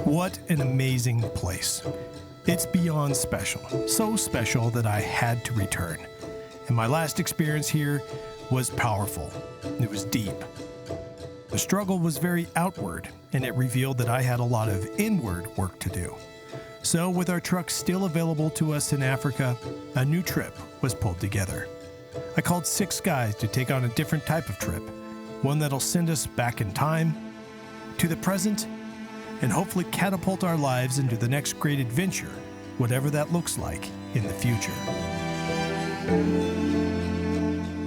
What an amazing place. It's beyond special, so special that I had to return. And my last experience here was powerful. It was deep. The struggle was very outward, and it revealed that I had a lot of inward work to do. So with our trucks still available to us in Africa, a new trip was pulled together. I called 6 guys to take on a different type of trip, one that'll send us back in time, to the present, and hopefully catapult our lives into the next great adventure, whatever that looks like in the future.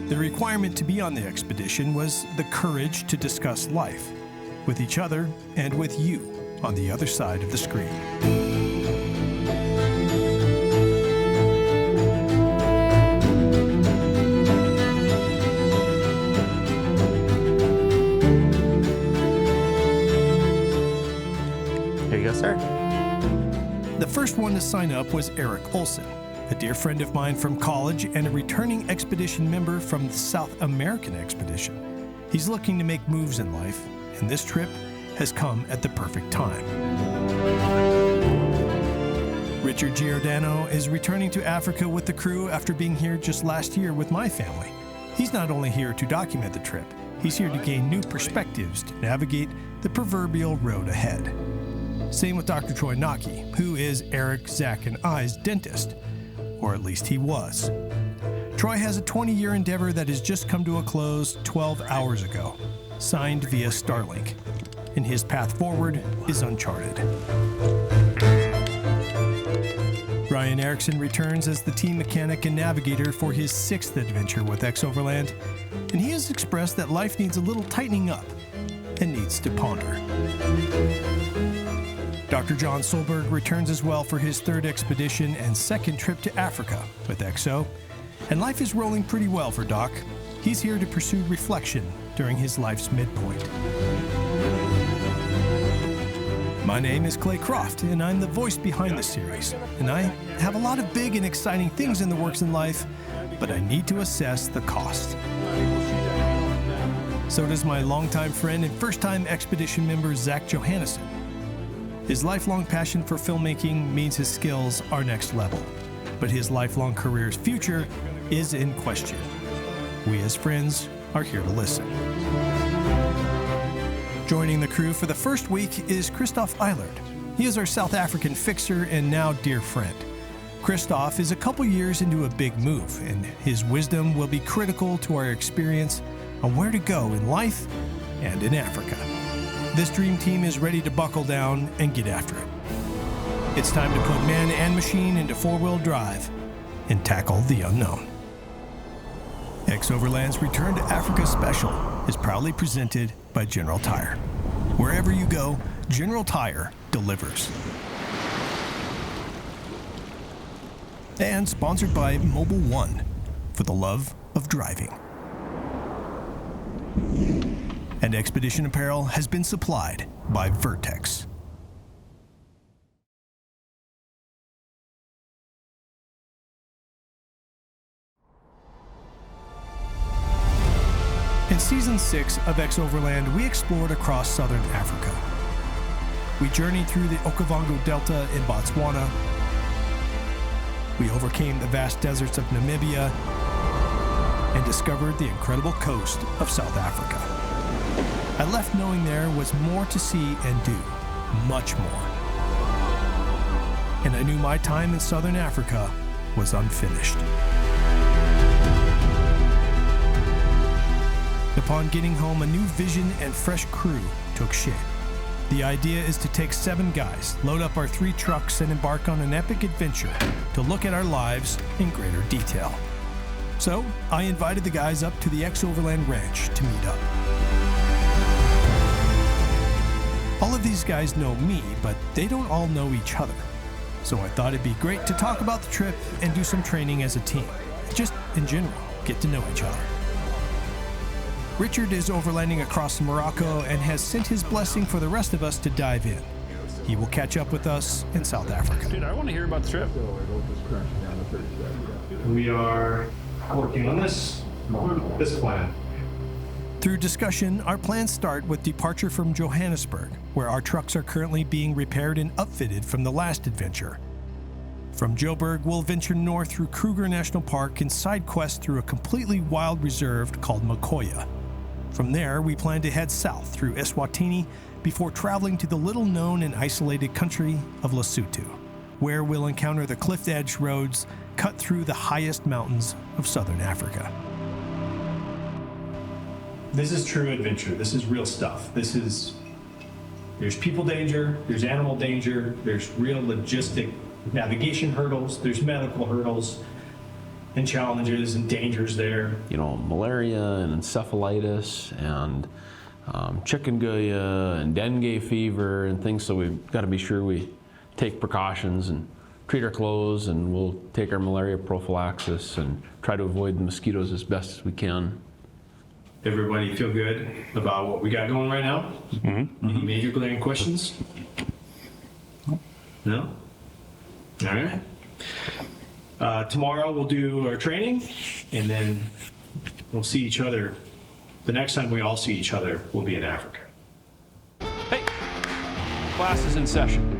The requirement to be on the expedition was the courage to discuss life with each other and with you on the other side of the screen. Here you go, sir. The first one to sign up was Eric Olson, a dear friend of mine from college and a returning expedition member from the South American expedition. He's looking to make moves in life, and this trip has come at the perfect time. Richard Giordano is returning to Africa with the crew after being here just last year with my family. He's not only here to document the trip, he's here to gain new perspectives to navigate the proverbial road ahead. Same with Dr. Troy Naki, who is Eric, Zach, and I's dentist, or at least he was. Troy has a 20-year endeavor that has just come to a close 12 hours ago, signed via Starlink, and his path forward is uncharted. Ryan Erickson returns as the team mechanic and navigator for his 6th adventure with XOVERLAND, and he has expressed that life needs a little tightening up and needs to ponder. Dr. John Solberg returns as well for his 3rd expedition and 2nd trip to Africa with XO, and life is rolling pretty well for Doc. He's here to pursue reflection during his life's midpoint. My name is Clay Croft, and I'm the voice behind the series, and I have a lot of big and exciting things in the works in life, but I need to assess the cost. So does my longtime friend and first-time expedition member, Zach Johannesson. His lifelong passion for filmmaking means his skills are next level, but his lifelong career's future is in question. We as friends are here to listen. Joining the crew for the first week is Christoff Eilard. He is our South African fixer and now dear friend. Christoff is a couple years into a big move, and his wisdom will be critical to our experience on where to go in life and in Africa. This dream team is ready to buckle down and get after it. It's time to put man and machine into 4-wheel drive and tackle the unknown. XOVERLAND's Return to Africa Special is proudly presented by General Tire. Wherever you go, General Tire delivers. And sponsored by Mobile One, for the love of driving. And expedition apparel has been supplied by Vertex. In Season 6 of XOVERLAND, we explored across southern Africa. We journeyed through the Okavango Delta in Botswana. We overcame the vast deserts of Namibia and discovered the incredible coast of South Africa. I left knowing there was more to see and do, much more. And I knew my time in southern Africa was unfinished. Upon getting home, a new vision and fresh crew took shape. The idea is to take 7 guys, load up our 3 trucks, and embark on an epic adventure to look at our lives in greater detail. So, I invited the guys up to the XOVERLAND Ranch to meet up. All of these guys know me, but they don't all know each other. So I thought it'd be great to talk about the trip and do some training as a team. Just in general, get to know each other. Richard is overlanding across Morocco and has sent his blessing for the rest of us to dive in. He will catch up with us in South Africa. Dude, I want to hear about the trip. We are working on this plan. Through discussion, our plans start with departure from Johannesburg, where our trucks are currently being repaired and upfitted from the last adventure. From Joburg, we'll venture north through Kruger National Park and side quest through a completely wild reserve called Makuya. From there, we plan to head south through Eswatini before traveling to the little-known and isolated country of Lesotho, where we'll encounter the cliff-edge roads cut through the highest mountains of southern Africa. This is true adventure. This is real stuff. There's people danger, there's animal danger, there's real logistic navigation hurdles, there's medical hurdles and challenges and dangers there. You know, malaria and encephalitis and chikungunya and dengue fever and things, so we've got to be sure we take precautions and treat our clothes, and we'll take our malaria prophylaxis and try to avoid the mosquitoes as best as we can. Everybody feel good about what we got going right now? Mm-hmm. Any major glaring questions? No? All right. Tomorrow we'll do our training, and then we'll see each other. The next time we all see each other, we'll be in Africa. Hey, class is in session.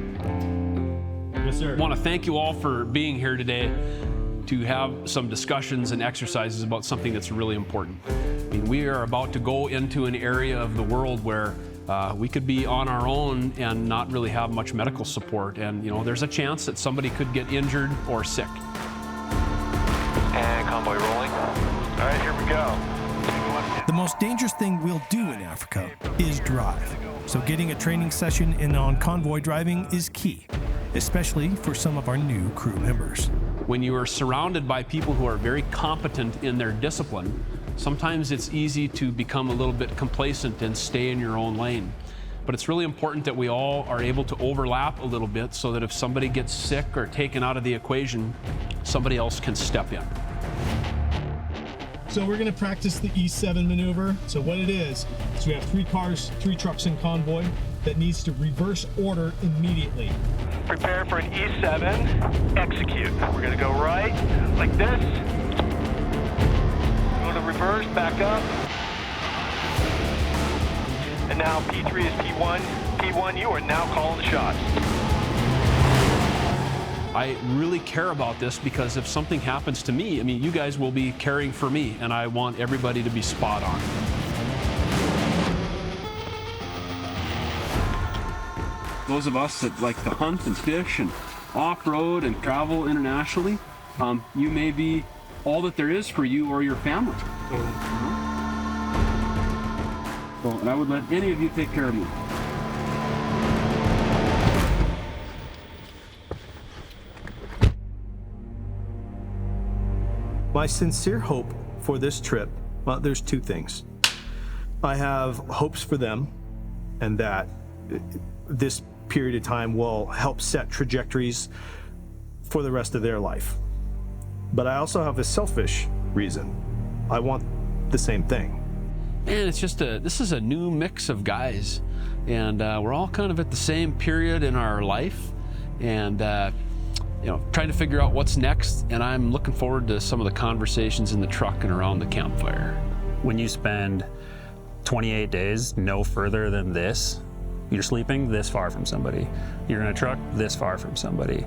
Yes, sir. I want to thank you all for being here today to have some discussions and exercises about something that's really important. I mean, we are about to go into an area of the world where we could be on our own and not really have much medical support, and you know, there's a chance that somebody could get injured or sick. And convoy rolling. All right, here we go. The most dangerous thing we'll do in Africa is drive. So getting a training session in on convoy driving is key, especially for some of our new crew members. When you are surrounded by people who are very competent in their discipline, sometimes it's easy to become a little bit complacent and stay in your own lane. But it's really important that we all are able to overlap a little bit so that if somebody gets sick or taken out of the equation, somebody else can step in. So we're going to practice the E7 maneuver. So what it is we have 3 cars, 3 trucks in convoy that needs to reverse order immediately. Prepare for an E7, execute. We're gonna go right, like this. Go to reverse, back up. And now P3 is P1. P1, you are now calling the shots. I really care about this because if something happens to me, I mean, you guys will be caring for me, and I want everybody to be spot on. Those of us that like to hunt and fish and off-road and travel internationally, you may be all that there is for you or your family. So, and I would let any of you take care of me. My sincere hope for this trip, well, there's 2 things. I have hopes for them, and that this period of time will help set trajectories for the rest of their life. But I also have a selfish reason. I want the same thing. And it's just this is a new mix of guys, and we're all kind of at the same period in our life, and you know, trying to figure out what's next, and I'm looking forward to some of the conversations in the truck and around the campfire. When you spend 28 days no further than this, you're sleeping this far from somebody, you're in a truck this far from somebody,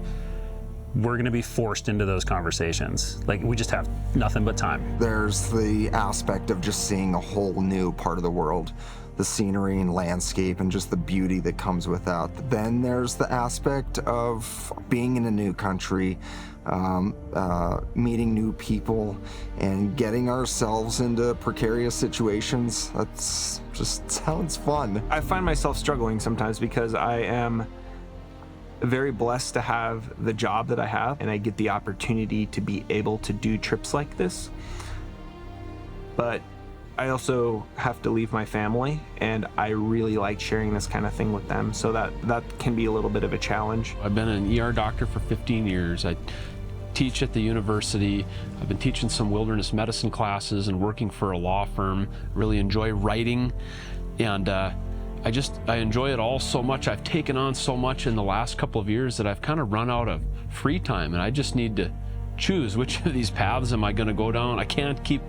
we're gonna be forced into those conversations. Like, we just have nothing but time. There's the aspect of just seeing a whole new part of the world, the scenery and landscape and just the beauty that comes with that. Then there's the aspect of being in a new country, meeting new people and getting ourselves into precarious situations. That's just sounds fun. I find myself struggling sometimes because I am very blessed to have the job that I have, and I get the opportunity to be able to do trips like this. But I also have to leave my family, and I really like sharing this kind of thing with them, so that can be a little bit of a challenge. I've been an ER doctor for 15 years. I teach at the university. I've been teaching some wilderness medicine classes and working for a law firm. Really enjoy writing, and I enjoy it all so much. I've taken on so much in the last couple of years that I've kind of run out of free time, and I just need to choose which of these paths am I going to go down. I can't keep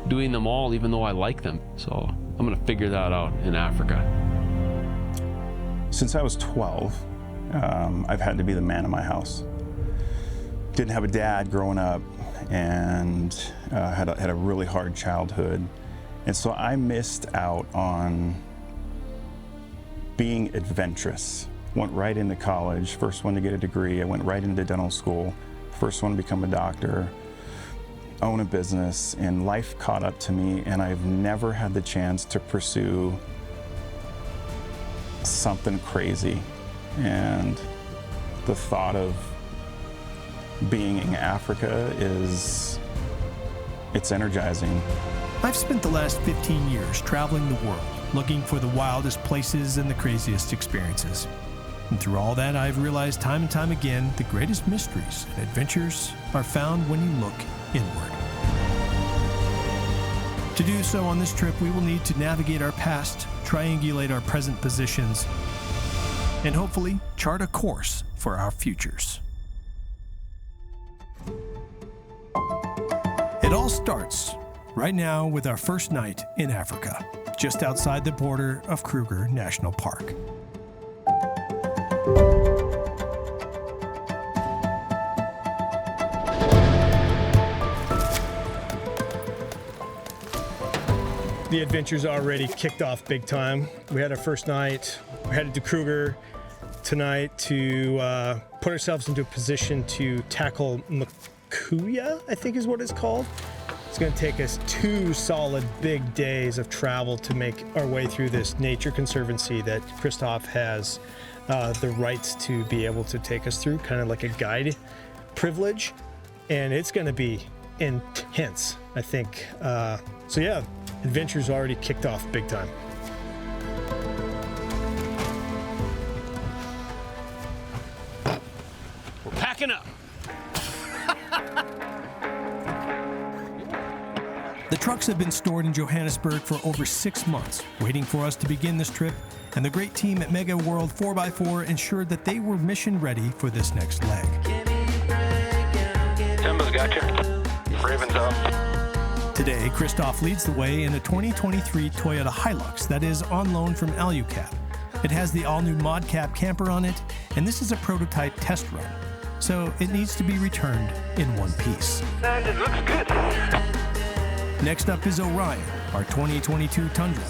doing them all even though I like them. So I'm gonna figure that out in Africa. Since I was 12, I've had to be the man of my house. Didn't have a dad growing up, and had a really hard childhood. And so I missed out on being adventurous. Went right into college, first one to get a degree. I went right into dental school, first one to become a doctor, own a business, and life caught up to me, and I've never had the chance to pursue something crazy. And the thought of being in Africa it's energizing. I've spent the last 15 years traveling the world, looking for the wildest places and the craziest experiences. And through all that, I've realized time and time again, the greatest mysteries and adventures are found when you look inward. To do so on this trip, we will need to navigate our past, triangulate our present positions, and hopefully chart a course for our futures. It all starts right now with our first night in Africa, just outside the border of Kruger National Park. The adventure's already kicked off big time. We had our first night. We're headed to Kruger tonight to put ourselves into a position to tackle Makuya, I think is what it's called. It's going to take us 2 solid big days of travel to make our way through this nature conservancy that Christoff has the rights to be able to take us through, kind of like a guide privilege. And it's going to be intense, I think. So yeah, adventure's already kicked off big time. We're packing up. The trucks have been stored in Johannesburg for over 6 months, waiting for us to begin this trip, and the great team at Mega World 4x4 ensured that they were mission ready for this next leg. Simba's got you. Raven's up. Today, Christoff leads the way in a 2023 Toyota Hilux that is on loan from Alucab. It has the all-new ModCap camper on it, and this is a prototype test run, so it needs to be returned in one piece. And it looks good. Next up is Orion, our 2022 Tundra.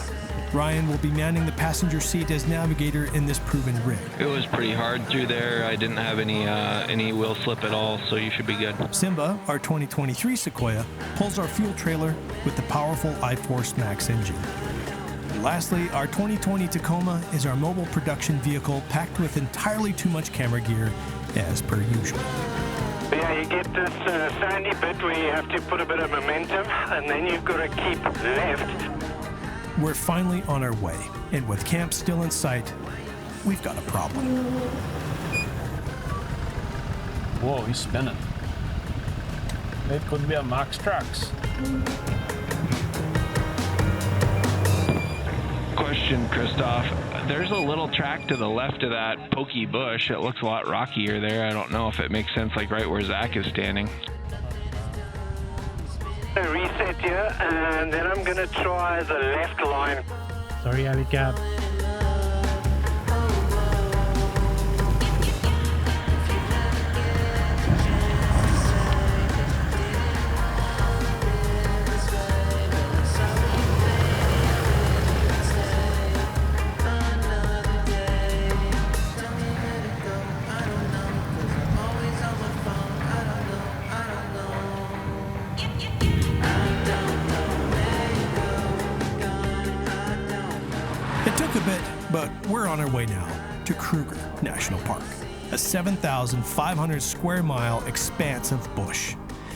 Ryan will be manning the passenger seat as navigator in this proven rig. It was pretty hard through there. I didn't have any wheel slip at all, so you should be good. Simba, our 2023 Sequoia, pulls our fuel trailer with the powerful iForce Max engine. And lastly, our 2020 Tacoma is our mobile production vehicle packed with entirely too much camera gear, as per usual. Yeah, you get this sandy bit where you have to put a bit of momentum, and then you've got to keep left. We're finally on our way, and with camp still in sight, we've got a problem. Whoa, he's spinning. It could be a Max Trucks. Question, Christoff. There's a little track to the left of that pokey bush. It looks a lot rockier there. I don't know if it makes sense, like right where Zach is standing. Reset here, and then I'm going to try the left line. Sorry, Alucab. It took a bit, but we're on our way now to Kruger National Park, a 7,500 square mile expanse of bush.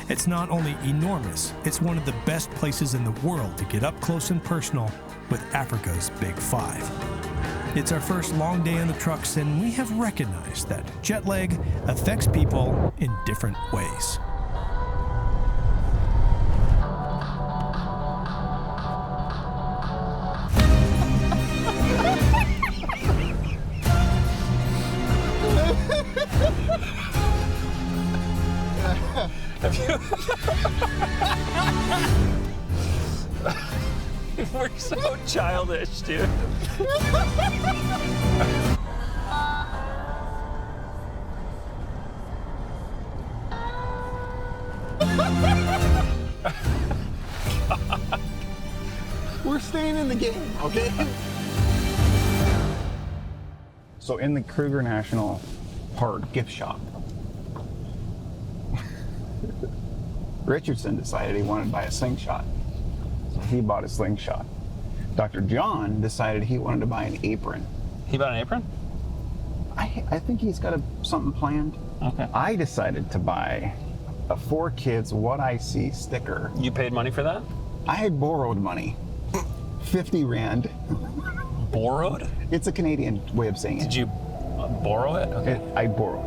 It's not only enormous, it's one of the best places in the world to get up close and personal with Africa's Big Five. It's our first long day in the trucks, and we have recognized that jet lag affects people in different ways. We're so childish, dude. We're staying in the game, okay? So in the Kruger National Park gift shop, Richardson decided he wanted to buy a slingshot. So he bought a slingshot. Dr. John decided he wanted to buy an apron. He bought an apron? I think he's got something planned. Okay. I decided to buy a For Kids What I See sticker. You paid money for that? I had borrowed money. 50 Rand. Borrowed? It's a Canadian way of saying it. Did you borrow it? Okay. I borrowed.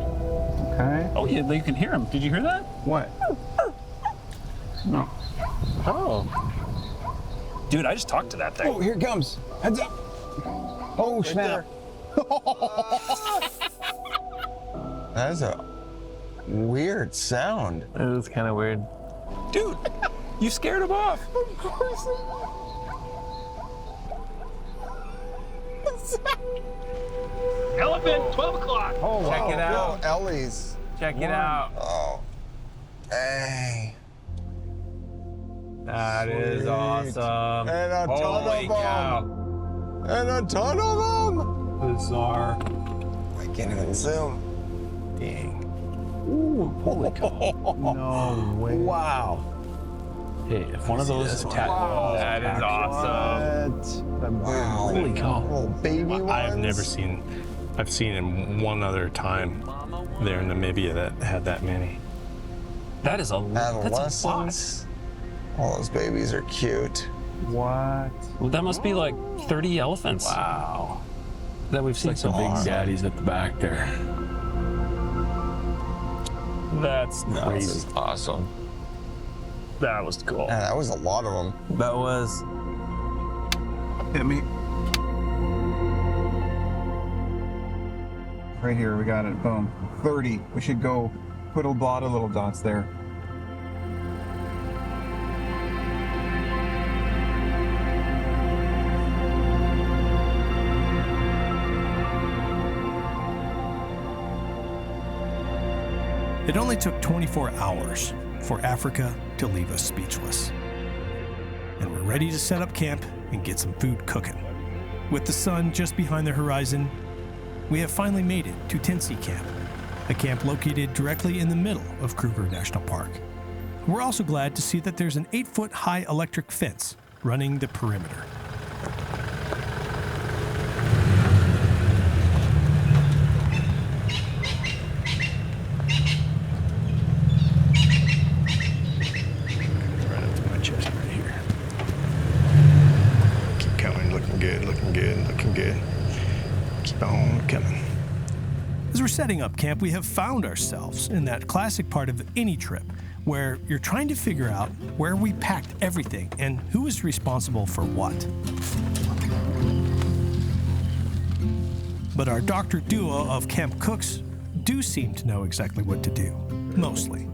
Okay. Oh, yeah, you can hear him. Did you hear that? What? No. Oh. Dude, I just talked to that thing. Oh, here it comes. Heads up. Oh, snap. That is a weird sound. It was kind of weird. Dude, you scared him off. Of course. Elephant, 12 o'clock. Oh, Check it out. Ellie's. Check it out. Oh. Dang. That is awesome. And a ton Holy of cow. them. And a ton of them. Bizarre. I can't even zoom. Dang. Ooh, holy cow. No way. Wow. Hey, if one of those That is awesome. Wow. Holy cow. Little baby ones. I've never seen, I've seen him one other time there in Namibia that had that many. that's a lot. Adolescents. All those babies are cute. What? Well, that must be like 30 elephants. Wow. That we've seen Like so the big far. daddies at the back there. That's This crazy. is awesome. That was cool. Man, that was a lot of them. That was. Hit me. Right here, we got it. Boom. 30. We should go put a lot of little dots there. It only took 24 hours for Africa to leave us speechless. And we're ready to set up camp and get some food cooking. With the sun just behind the horizon, we have finally made it to Tensy Camp, a camp located directly in the middle of Kruger National Park. We're also glad to see that there's an 8-foot high electric fence running the perimeter. As we're setting up camp, we have found ourselves in that classic part of any trip where you're trying to figure out where we packed everything and who is responsible for what. But our doctor duo of camp cooks do seem to know exactly what to do, mostly.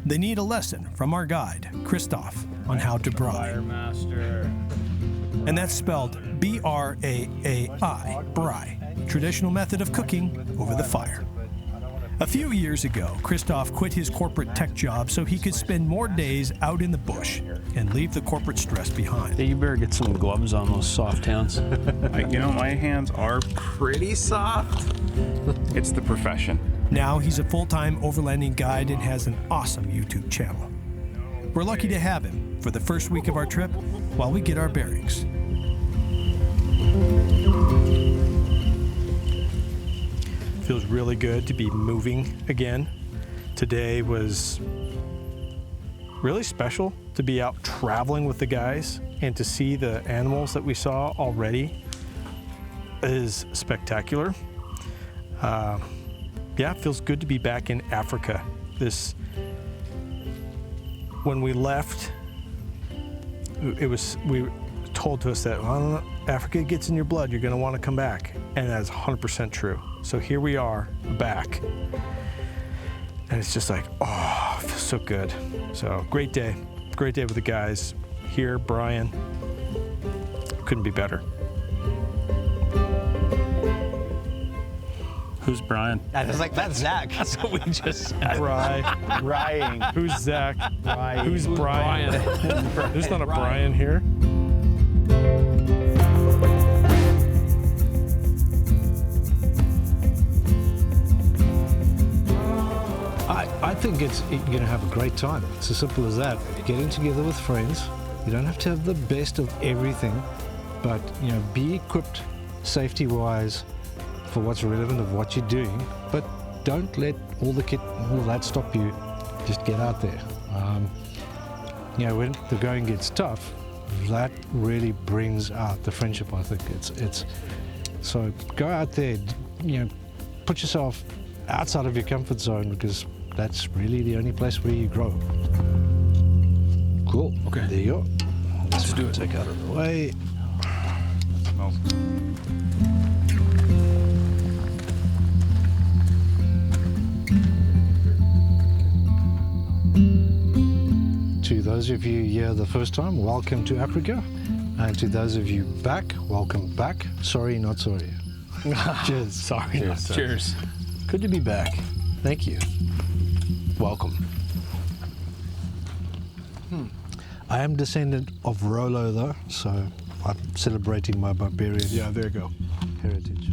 They need a lesson from our guide, Christoff, on how to braai. And that's spelled B-R-A-A-I, braai. Traditional method of cooking over the fire. A few years ago, Christoff quit his corporate tech job so he could spend more days out in the bush and leave the corporate stress behind. Hey, you better get some gloves on those soft hands. You know, my hands are pretty soft. It's the profession. Now he's a full-time overlanding guide and has an awesome YouTube channel. We're lucky to have him for the first week of our trip while we get our bearings. Feels really good to be moving again. Today was really special to be out traveling with the guys and to see the animals that we saw already is spectacular. Yeah, it feels good to be back in Africa. When we left, we told to us that Africa gets in your blood, you're gonna wanna come back. And that's 100% true. So here we are, back. And it's just like, oh, it feels so good. So great day with the guys. Here, Brian, Couldn't be better. Who's Brian? I was like, that's Zach. That's what we just said. Rying. Who's Zach? Who's Brian? There's not a Brian here. I think you're going to have a great time. It's as simple as that. Getting together with friends. You don't have to have the best of everything, but be equipped safety-wise for what's relevant of what you're doing. But don't let all that stop you. Just get out there. When the going gets tough, that really brings out the friendship. I think it's so go out there. Put yourself outside of your comfort zone, because that's really the only place where you grow. Cool. Okay. There you go. Let's do it. Take out of the way. To those of you here the first time, welcome to Africa. And to those of you back, welcome back. Sorry, not sorry. Cheers. Sorry, not sorry. Cheers. Good to be back. Thank you. Welcome. I am descendant of Rolo, though, so I'm celebrating my barbarian there you go. heritage.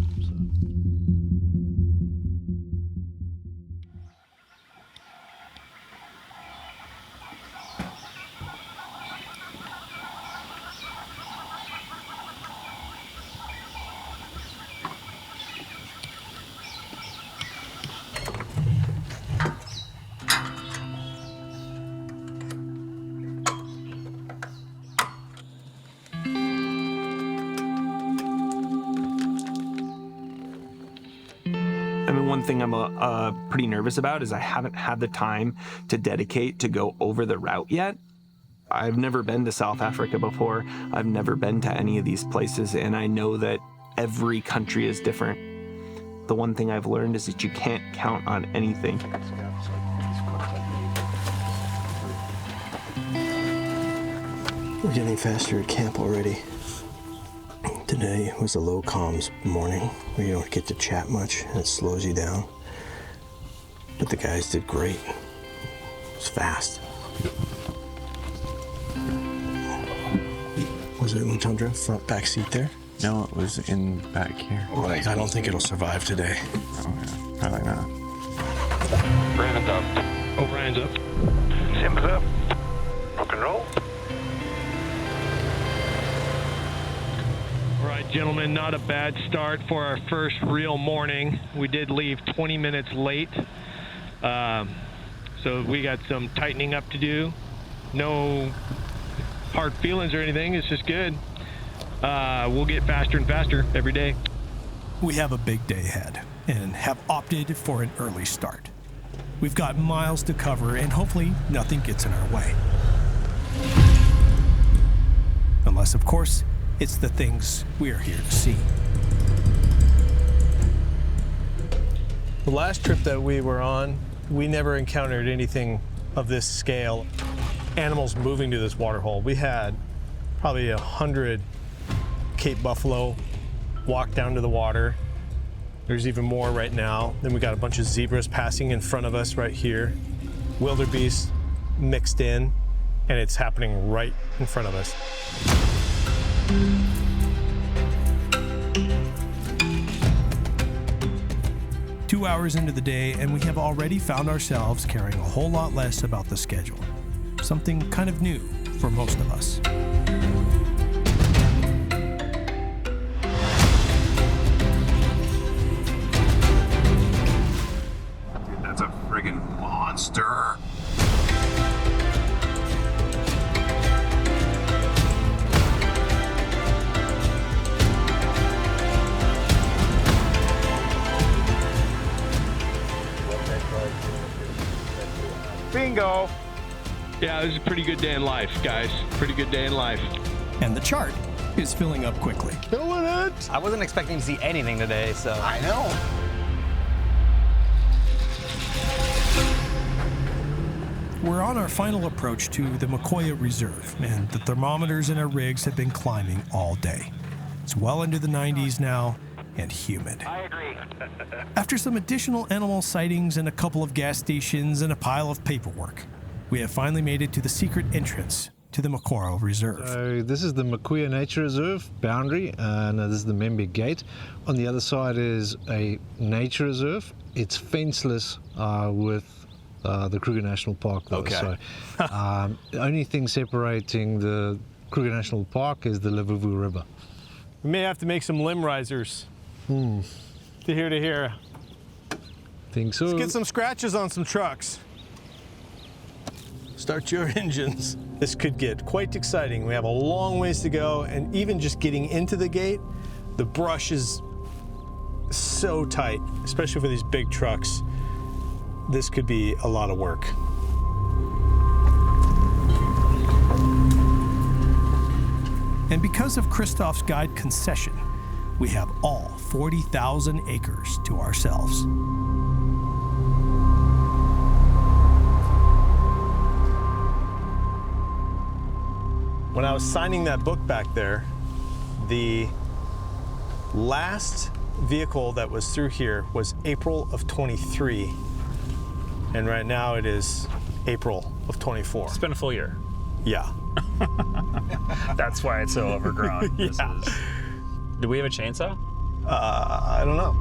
One thing I'm pretty nervous about is I haven't had the time to dedicate to go over the route yet. I've never been to South Africa before. I've never been to any of these places, and I know that every country is different. The one thing I've learned is that you can't count on anything. We're getting faster at camp already. Today was a low comms morning where you don't get to chat much and it slows you down. But the guys did great. It was fast. Was it in the Tundra, front back seat there? No, it was in back here. I don't think it'll survive today. Oh, yeah. Probably not. Ryan's up. Oh, Ryan's up. Sim's up. Rock and roll. All right, gentlemen, not a bad start for our first real morning. We did leave 20 minutes late, so we got some tightening up to do. No hard feelings or anything, it's just good. We'll get faster and faster every day. We have a big day ahead and have opted for an early start. We've got miles to cover and hopefully nothing gets in our way. Unless, of course, it's the things we're here to see. The last trip that we were on, we never encountered anything of this scale. Animals moving to this water hole. We had probably 100 Cape buffalo walk down to the water. There's even more right now. Then we got a bunch of zebras passing in front of us right here. Wildebeest mixed in, and it's happening right in front of us. 2 hours into the day, and we have already found ourselves caring a whole lot less about the schedule. Something kind of new for most of us. Dude, that's a friggin' monster. Bingo. Yeah, this is a pretty good day in life, guys. Pretty good day in life. And the chart is filling up quickly. Killing it! I wasn't expecting to see anything today, so. I know. We're on our final approach to the Makuya Reserve, and the thermometers in our rigs have been climbing all day. It's well into the 90s now and humid. I agree. After some additional animal sightings and a couple of gas stations and a pile of paperwork, we have finally made it to the secret entrance to the Makuya Reserve. So this is the Makuya Nature Reserve boundary, and this is the Membe Gate. On the other side is a nature reserve. It's fenceless with the Kruger National Park though. Okay. So the only thing separating the Kruger National Park is the Liverpool River. We may have to make some limb risers. To here. Think so. Let's get some scratches on some trucks. Start your engines. This could get quite exciting. We have a long ways to go, and even just getting into the gate, the brush is so tight, especially for these big trucks. This could be a lot of work. And because of Christoff's guide concession, we have all 40,000 acres to ourselves. When I was signing that book back there, the last vehicle that was through here was April of 23. And right now it is April of 24. It's been a full year. Yeah. That's why it's so overgrown. Yeah. Do we have a chainsaw? I don't know.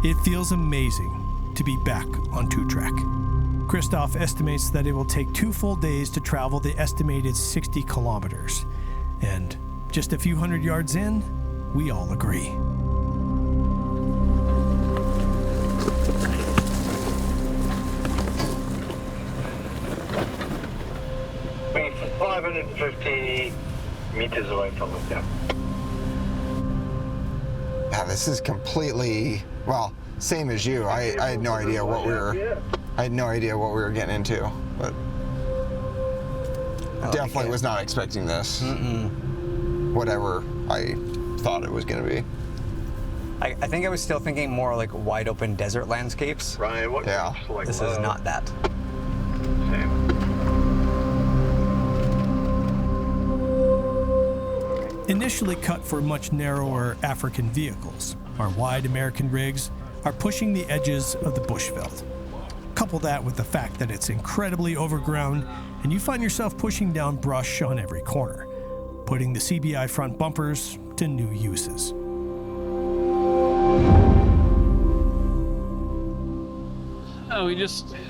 It feels amazing to be back on two-track. Christoff estimates that it will take 2 full days to travel the estimated 60 kilometers. And just a few hundred yards in, we all agree. We're 550 meters away from it, yeah. Yeah, this is completely, well, same as you. I had no idea what we were getting into, but definitely was not expecting this. Whatever I thought it was going to be. I think I was still thinking more like wide open desert landscapes. Ryan, what Yeah. like This is not that. Initially cut for much narrower African vehicles, our wide American rigs are pushing the edges of the bushveld. Couple that with the fact that it's incredibly overgrown, and you find yourself pushing down brush on every corner, putting the CBI front bumpers to new uses.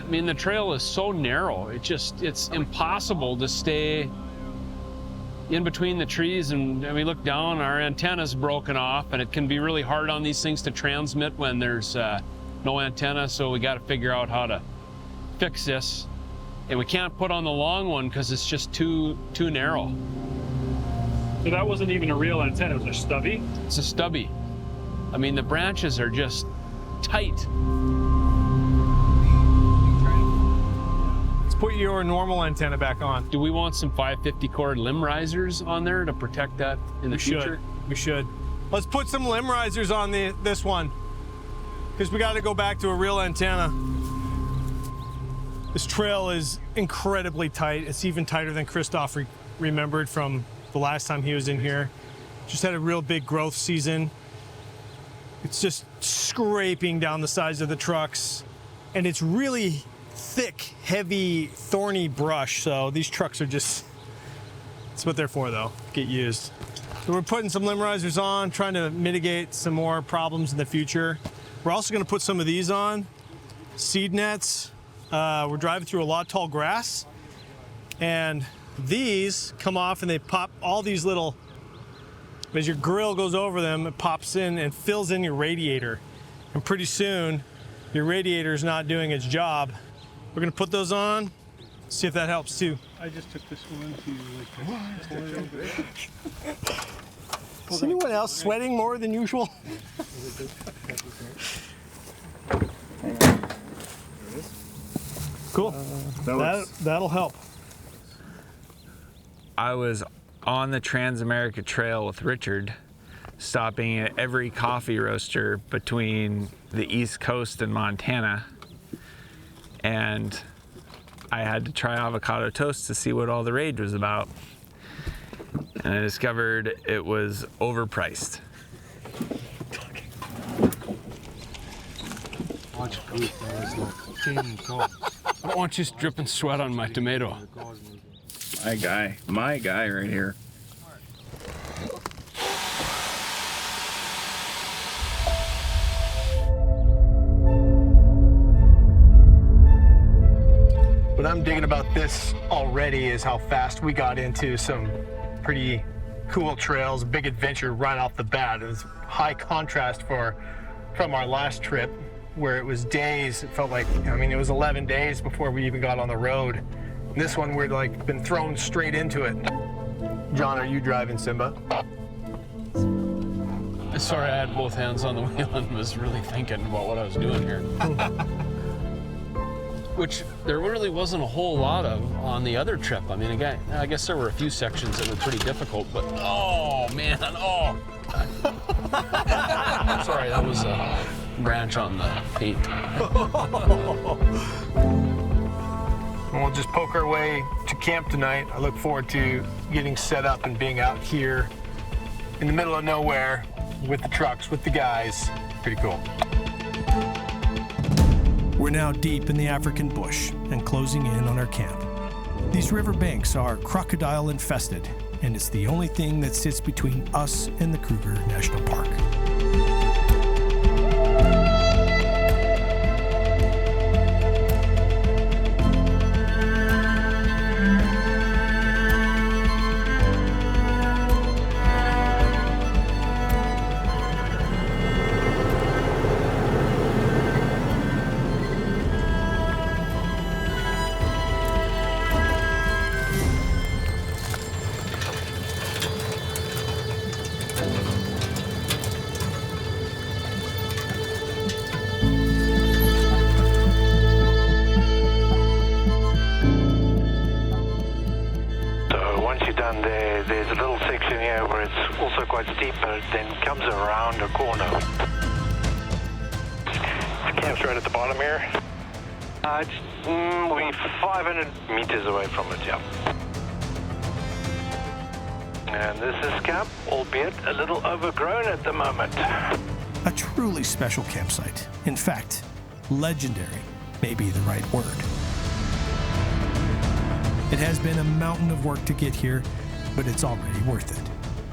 The trail is so narrow. It's impossible to stay in between the trees, and we look down, our antenna's broken off, and it can be really hard on these things to transmit when there's no antenna, so we got to figure out how to fix this. And we can't put on the long one because it's just too narrow. So that wasn't even a real antenna, it was a stubby? It's a stubby. The branches are just tight. Let's put your normal antenna back on. Do we want some 550 cord limb risers on there to protect that in the future? We should. Let's put some limb risers on this one, because we got to go back to a real antenna. This trail is incredibly tight. It's even tighter than Christoff remembered from the last time he was in here. Just had a real big growth season. It's just scraping down the sides of the trucks, and it's really thick, heavy, thorny brush. So these trucks are just, that's what they're for though, get used. So we're putting some limb risers on, trying to mitigate some more problems in the future. We're also gonna put some of these on, seed nets. We're driving through a lot of tall grass, and these come off and they pop all these little, as your grill goes over them, it pops in and fills in your radiator. And pretty soon, your radiator is not doing its job. We're gonna put those on, see if that helps too. I just took this one to Is anyone else sweating more than usual? Cool. That'll help. I was on the Trans-America Trail with Richard, stopping at every coffee roaster between the East Coast and Montana. And I had to try avocado toast to see what all the rage was about. And I discovered it was overpriced. I don't want you dripping sweat on my tomato. My guy right here. What I'm digging about this already is how fast we got into some pretty cool trails, big adventure right off the bat. It was high contrast from our last trip, where it was days. It felt like, I mean, it was 11 days before we even got on the road. And this one, we're like been thrown straight into it. John, are you driving, Simba? Sorry, I had both hands on the wheel and was really thinking about what I was doing here. Which there really wasn't a whole lot of on the other trip. I mean, again, I guess there were a few sections that were pretty difficult, but oh man, oh. Sorry, that was a branch on the paint. We'll just poke our way to camp tonight. I look forward to getting set up and being out here in the middle of nowhere with the trucks, with the guys. Pretty cool. We're now deep in the African bush and closing in on our camp. These river banks are crocodile infested, and it's the only thing that sits between us and the Kruger National Park. There's a little section here where it's also quite steep, but it then comes around a corner. The camp's right at the bottom here. We're 500 meters away from it, yeah. And this is camp, albeit a little overgrown at the moment. A truly special campsite. In fact, legendary may be the right word. It has been a mountain of work to get here, but it's already worth it.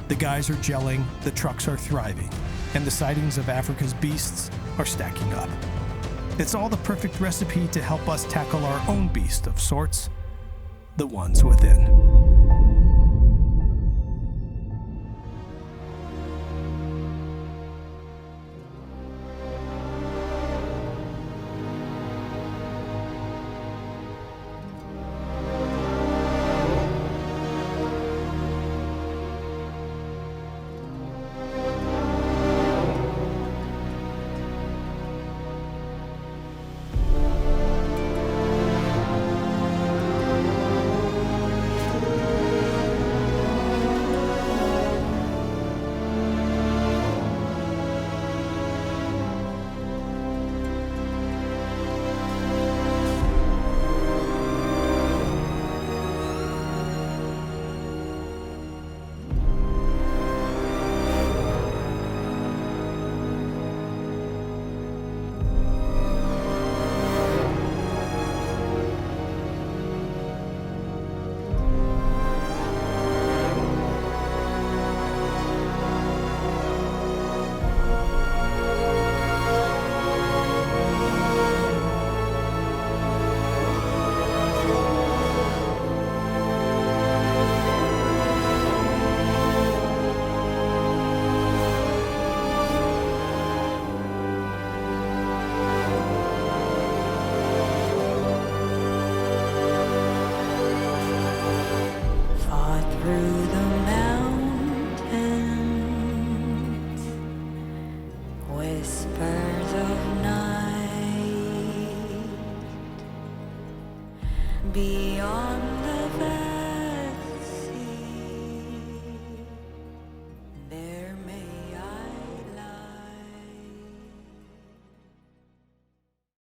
The guys are gelling, the trucks are thriving, and the sightings of Africa's beasts are stacking up. It's all the perfect recipe to help us tackle our own beast of sorts, the ones within. Beyond the